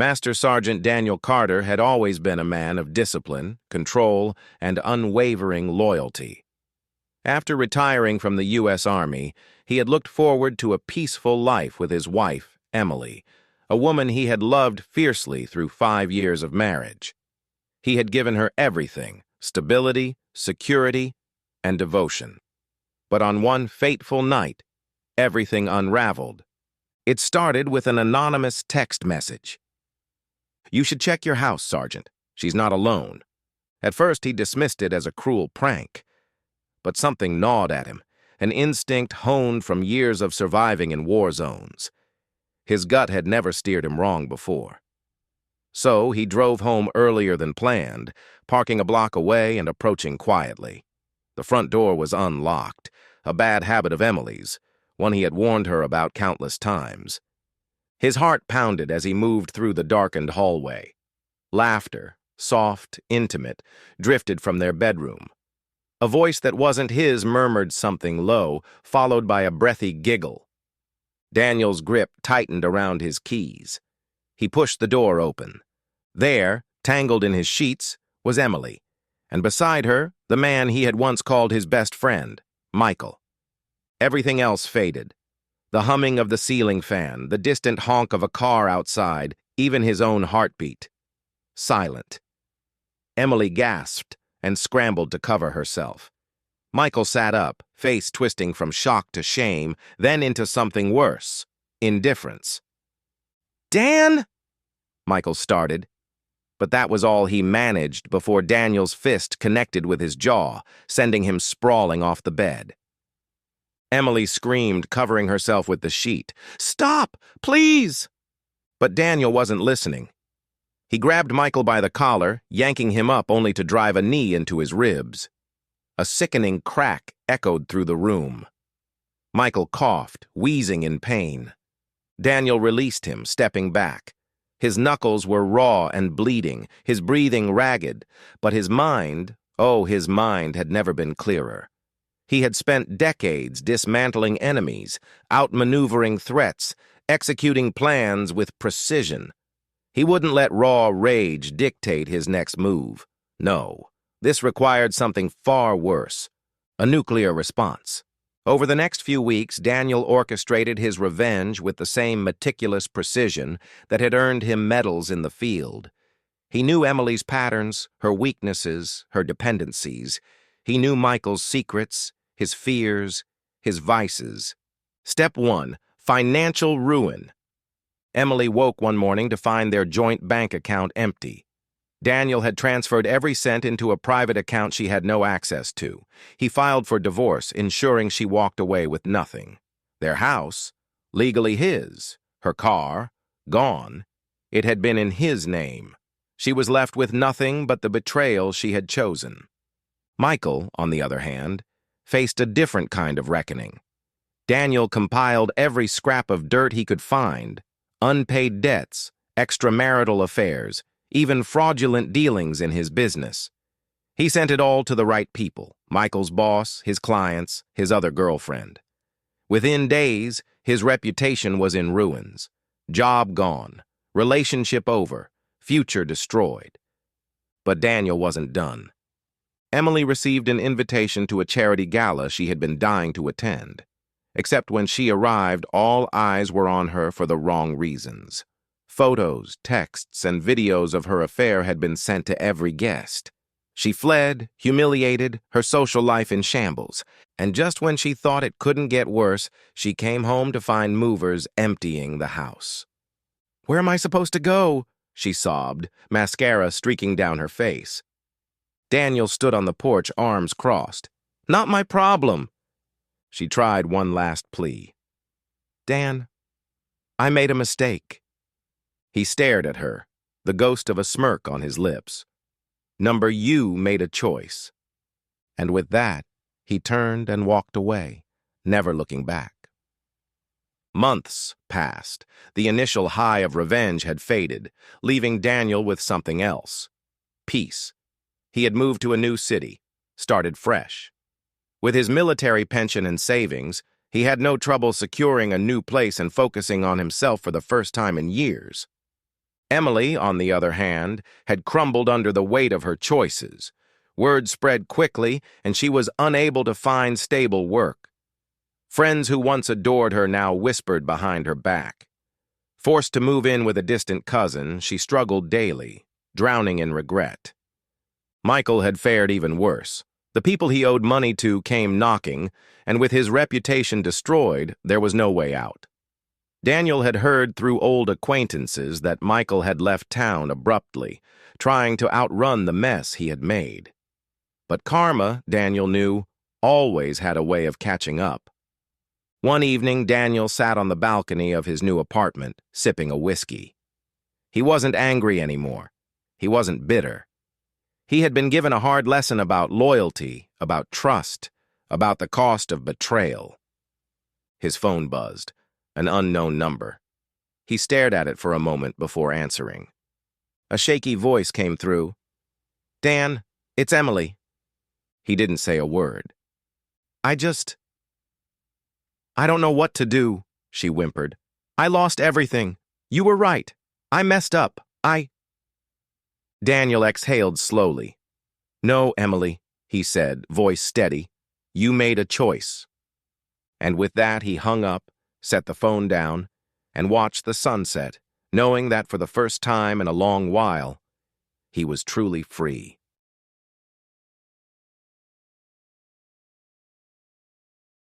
Master Sergeant Daniel Carter had always been a man of discipline, control, and unwavering loyalty. After retiring from the U.S. Army, he had looked forward to a peaceful life with his wife, Emily, a woman he had loved fiercely through 5 years of marriage. He had given her everything: stability, security, and devotion. But on one fateful night, everything unraveled. It started with an anonymous text message. "You should check your house, Sergeant. She's not alone." At first, he dismissed it as a cruel prank. But something gnawed at him, an instinct honed from years of surviving in war zones. His gut had never steered him wrong before. So he drove home earlier than planned, parking a block away and approaching quietly. The front door was unlocked, a bad habit of Emily's, one he had warned her about countless times. His heart pounded as he moved through the darkened hallway. Laughter, soft, intimate, drifted from their bedroom. A voice that wasn't his murmured something low, followed by a breathy giggle. Daniel's grip tightened around his keys. He pushed the door open. There, tangled in his sheets, was Emily, and beside her, the man he had once called his best friend, Michael. Everything else faded. The humming of the ceiling fan, the distant honk of a car outside, even his own heartbeat. Silent. Emily gasped and scrambled to cover herself. Michael sat up, face twisting from shock to shame, then into something worse: indifference. "Dan!" Michael started, but that was all he managed before Daniel's fist connected with his jaw, sending him sprawling off the bed. Emily screamed, covering herself with the sheet. "Stop! Please!" But Daniel wasn't listening. He grabbed Michael by the collar, yanking him up only to drive a knee into his ribs. A sickening crack echoed through the room. Michael coughed, wheezing in pain. Daniel released him, stepping back. His knuckles were raw and bleeding, his breathing ragged, but his mind had never been clearer. He had spent decades dismantling enemies, outmaneuvering threats, executing plans with precision. He wouldn't let raw rage dictate his next move. No, this required something far worse: a nuclear response. Over the next few weeks, Daniel orchestrated his revenge with the same meticulous precision that had earned him medals in the field. He knew Emily's patterns, her weaknesses, her dependencies. He knew Michael's secrets, his fears, his vices. Step 1: financial ruin. Emily woke one morning to find their joint bank account empty. Daniel had transferred every cent into a private account she had no access to. He filed for divorce, ensuring she walked away with nothing. Their house, legally his. Her car, gone. It had been in his name. She was left with nothing but the betrayal she had chosen. Michael, on the other hand, faced a different kind of reckoning. Daniel compiled every scrap of dirt he could find: unpaid debts, extramarital affairs, even fraudulent dealings in his business. He sent it all to the right people: Michael's boss, his clients, his other girlfriend. Within days, his reputation was in ruins. Job gone, relationship over, future destroyed. But Daniel wasn't done. Emily received an invitation to a charity gala she had been dying to attend. Except when she arrived, all eyes were on her for the wrong reasons. Photos, texts, and videos of her affair had been sent to every guest. She fled, humiliated, her social life in shambles, and just when she thought it couldn't get worse, she came home to find movers emptying the house. "Where am I supposed to go?" she sobbed, mascara streaking down her face. Daniel stood on the porch, arms crossed. "Not my problem." She tried one last plea. "Dan, I made a mistake." He stared at her, the ghost of a smirk on his lips. You made a choice. And with that, he turned and walked away, never looking back. Months passed. The initial high of revenge had faded, leaving Daniel with something else: peace. He had moved to a new city, started fresh. With his military pension and savings, he had no trouble securing a new place and focusing on himself for the first time in years. Emily, on the other hand, had crumbled under the weight of her choices. Word spread quickly, and she was unable to find stable work. Friends who once adored her now whispered behind her back. Forced to move in with a distant cousin, she struggled daily, drowning in regret. Michael had fared even worse. The people he owed money to came knocking, and with his reputation destroyed, there was no way out. Daniel had heard through old acquaintances that Michael had left town abruptly, trying to outrun the mess he had made. But karma, Daniel knew, always had a way of catching up. One evening, Daniel sat on the balcony of his new apartment, sipping a whiskey. He wasn't angry anymore. He wasn't bitter. He had been given a hard lesson about loyalty, about trust, about the cost of betrayal. His phone buzzed, an unknown number. He stared at it for a moment before answering. A shaky voice came through. "Dan, it's Emily." He didn't say a word. I don't know what to do," she whimpered. "I lost everything. You were right. I messed up. Daniel exhaled slowly. "No, Emily," he said, voice steady. "You made a choice." And with that, he hung up, set the phone down, and watched the sunset, knowing that for the first time in a long while, he was truly free.